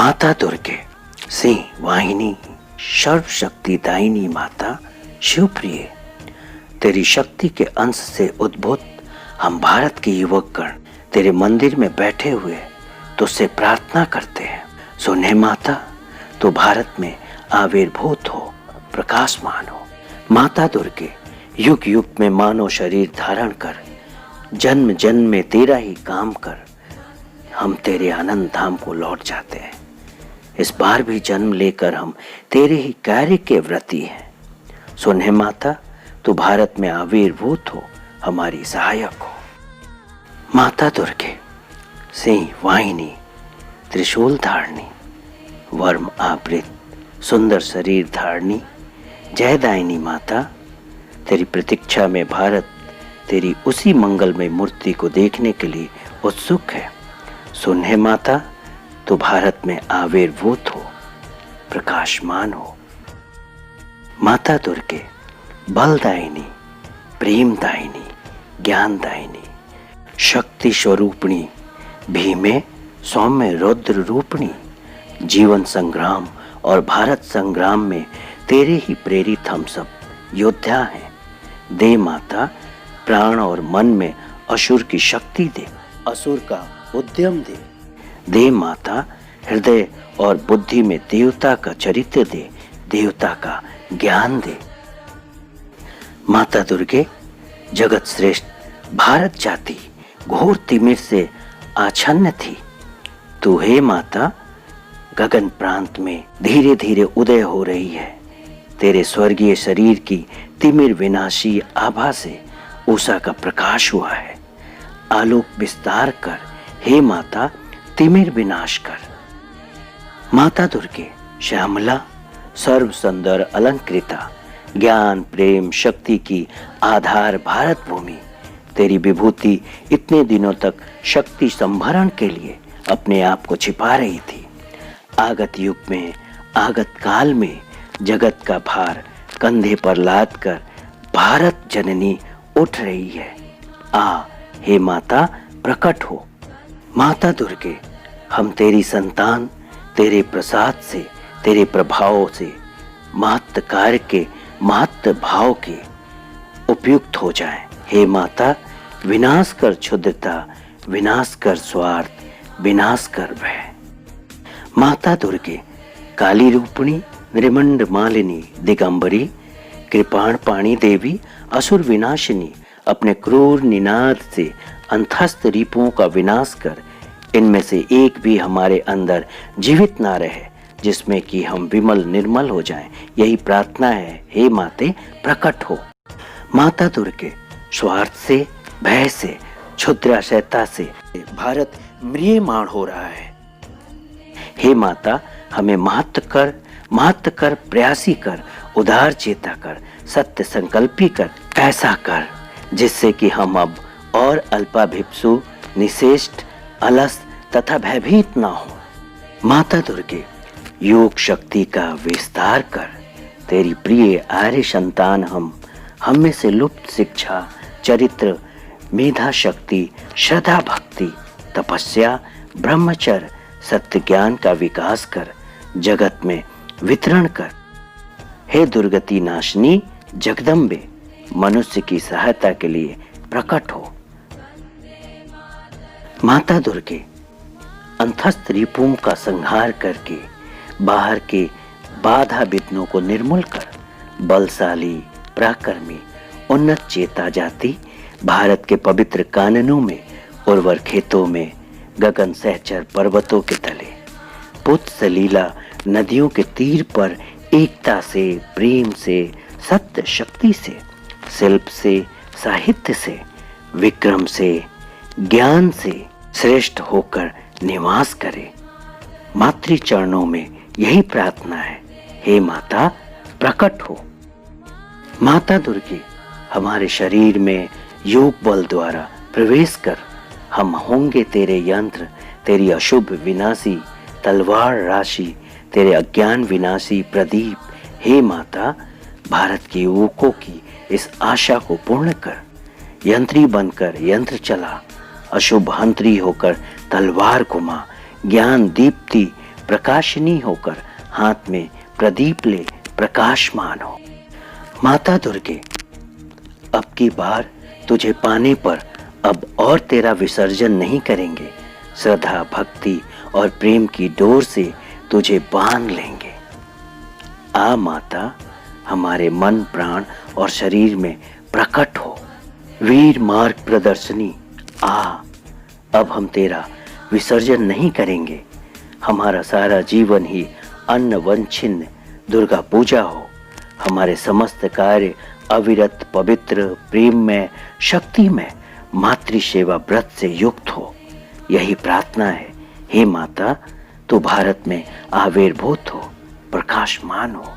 माता दुर्गे सिंह वाहिनी सर्वशक्तिदायिनी माता शिवप्रिय, तेरी शक्ति के अंश से उद्भूत हम भारत के युवक गण तेरे मंदिर में बैठे हुए तुझसे प्रार्थना करते हैं। सुन हे माता, तो भारत में आविर्भूत हो, प्रकाशमान हो। माता दुर्गे युग युग में मानव शरीर धारण कर, जन्म जन्म में तेरा ही काम कर, हम तेरे आनंद धाम को लौट जाते हैं। इस बार भी जन्म लेकर हम तेरे ही कार्य के व्रती हैं। सुन हे माता, तू भारत में आविर्भूत हो, हमारी सहायक हो। माता दुर्गे सिंह वाहिनी त्रिशूल धारणी, वर्म आवृत सुंदर शरीर धारणी, जयदायिनी माता, तेरी प्रतीक्षा में भारत तेरी उसी मंगलमय मूर्ति को देखने के लिए उत्सुक है। सुन हे माता, तो भारत में आविर्भूत हो, प्रकाशमान हो। माता दुर्गे बलदायिनी, प्रेमदायिनी, ज्ञानदायिनी, शक्ति स्वरूपिणी, भीमे सौम्य रुद्र रूपिणी, जीवन संग्राम और भारत संग्राम में तेरे ही प्रेरित हम सब योद्धा हैं। दे माता, प्राण और मन में असुर की शक्ति दे, असुर का उद्यम दे। दे माता, हृदय और बुद्धि में देवता का चरित्र दे, देवता का ज्ञान दे। माता दुर्गे जगत श्रेष्ठ भारत जाति घोर तिमिर से आच्छन्न थी। तू हे माता, गगन प्रांत में धीरे धीरे उदय हो रही है। तेरे स्वर्गीय शरीर की तिमिर विनाशी आभा से उषा का प्रकाश हुआ है। आलोक विस्तार कर हे माता, तिमिर विनाश कर। माता दुर्गे श्यामला, सर्व सुंदर अलंकृता, ज्ञान प्रेम शक्ति की आधार भारत भूमि, तेरी विभूति इतने दिनों तक शक्ति संभरण के लिए अपने आप को छिपा रही थी। आगत युग में, आगत काल में जगत का भार कंधे पर लाद कर भारत जननी उठ रही है। आ हे माता, प्रकट हो। माता दुर्गे, हम तेरी संतान तेरे प्रसाद से, तेरे प्रभाव से महत्व कार्य के, महत्व भाव के उपयुक्त हो जाएं। हे माता, विनाश कर क्षुद्रता, विनाश कर स्वार्थ, विनाश कर भय। माता दुर्गे काली रूपिणी, नृमंड मालिनी, दिगंबरी, कृपाण पाणी देवी, असुर विनाशिनी, अपने क्रूर निनाद से अंतस्थ रिपुओं का विनाश कर, इनमें से एक भी हमारे अंदर जीवित ना रहे, जिसमें कि हम विमल निर्मल हो जाएं। यही प्रार्थना है। हे माते, प्रकट हो। माता दुर्गे स्वार्थ से, भय से, क्षुद्राशयता से भारत म्रियमाण हो रहा है। हे माता, हमें महत्व कर, प्रयासी कर, उदार चेता कर, सत्य संकल्पी कर, ऐसा कर जिससे कि हम अब और अल्पाभिप्सु, निशेष्ट, अलस तथा भयभीत ना हो। माता दुर्गे योग शक्ति का विस्तार कर, तेरी प्रिय आर्य संतान हम में से लुप्त शिक्षा, चरित्र, मेधा शक्ति, श्रद्धा भक्ति, तपस्या, ब्रह्मचर्य, सत्य ज्ञान का विकास कर, जगत में वितरण कर। हे दुर्गति नाशनी जगदम्बे, मनुष्य की सहायता के लिए प्रकट हो। माता दुर्गे अंतस्थ रिपुओं का संहार करके बाहर के बाधा विघ्नों को निर्मूल कर, बलशाली, पराक्रमी, उन्नत चेता जाति भारत के पवित्र काननों में, उर्वर खेतों में, गगन सहचर पर्वतों के तले, पुत सलीला नदियों के तीर पर एकता से, प्रेम से, सत्य शक्ति से, शिल्प से, साहित्य से, विक्रम से, ज्ञान से श्रेष्ठ होकर निवास करे। मातृ चरणों में यही प्रार्थना है। हे माता, प्रकट हो। माता दुर्गे हमारे शरीर में योग बल द्वारा प्रवेश कर, हम होंगे तेरे यंत्र, तेरी अशुभ विनाशी तलवार राशि, तेरे अज्ञान विनाशी प्रदीप। हे माता, भारत के युवकों की इस आशा को पूर्ण कर, यंत्री बनकर यंत्र चला, अशुभ हंत्री होकर तलवार घुमा, ज्ञान दीप्ति प्रकाशिनी होकर हाथ में प्रदीप ले प्रकाशमान हो। माता दुर्गे, अब की बार तुझे पाने पर अब और तेरा विसर्जन नहीं करेंगे। श्रद्धा, भक्ति और प्रेम की डोर से तुझे बांध लेंगे। आ माता, हमारे मन, प्राण और शरीर में प्रकट हो। वीर मार्ग प्रदर्शनी, आ, अब हम तेरा विसर्जन नहीं करेंगे। हमारा सारा जीवन ही अन्न वंचिन्न दुर्गा पूजा हो। हमारे समस्त कार्य अविरत, पवित्र, प्रेम में, शक्ति में, मातृ सेवा व्रत से युक्त हो। यही प्रार्थना है। हे माता, तू भारत में आविर्भूत हो, प्रकाशमान हो।